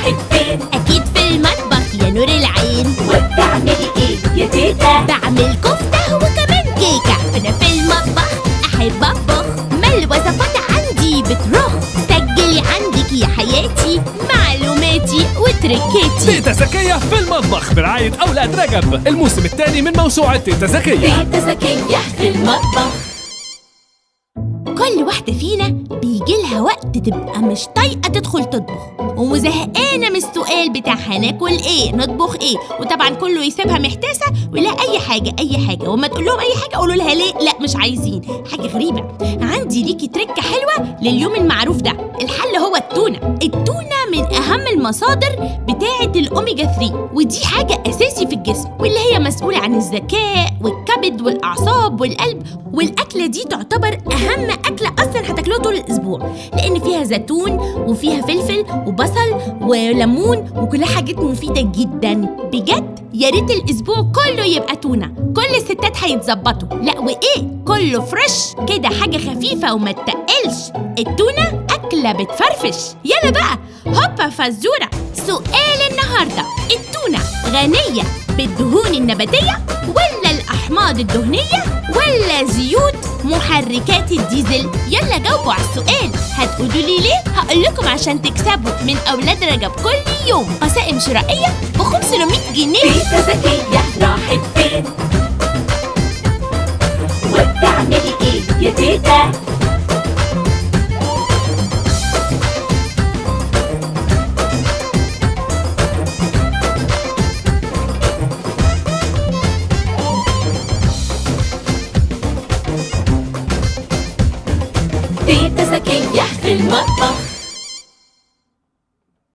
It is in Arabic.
راحت فين؟ أكيد في المطبخ يا نور العين. وبتعملي ايه يا تيتا؟ بعمل كفتة وكمان كيكة. أنا في المطبخ أحب أطبخ، ما الوصفات عندي بترخ. سجلي عندك يا حياتي معلوماتي وتركاتي. تيتا زكية في المطبخ برعاية أولاد رجب، الموسم الثاني من موسوعة تيتا زكية. تيتا زكية في المطبخ. كل واحدة فينا بيجيلها وقت تبقى مش طايقة تدخل تطبخ ومزهقانة من السؤال بتاع هناكل ايه نطبخ ايه، وطبعا كله يسيبها محتاسة ولا أي حاجة، وما تقول لهم أي حاجة قولوا لها ليه لا مش عايزين. حاجة غريبة. عندي ليكي تركة حلوة لليوم المعروف ده. الحل هو التونة من أهم المصادر بتاعة الأوميجا 3، ودي حاجة أساسي في الجسم واللي هي مسؤولة عن الذكاء والكبد والأعصاب والقلب. والأكلة دي تعتبر أهم أكلة أصلا هتاكلوها طول الأسبوع، لأن فيها زيتون وفيها فلفل وبصل وليمون وكلها حاجات مفيدة جدا بجد. يا ريت الأسبوع كله يبقى تونة، كل الستات هيتظبطوا. لا وإيه، كله فريش كده، حاجة خفيفة وما تقلش. التونة أكلة بتفرفش. يلا بقى هوبا فزورة. سؤال النهاردة، التونة غنية بالدهون النباتية ولا الأحماض الدهنية ولا زيوت محركات الديزل؟ يلا جاوبوا على السؤال. هتقولوا لي ليه؟ هقول لكم عشان تكسبوا من أولاد رجب كل يوم قسائم شرائية ب 500 جنيه. تيتا زكية راحت فين؟ وبتعملي ايه يا تيتا؟ تيتا زكية في المطبخ.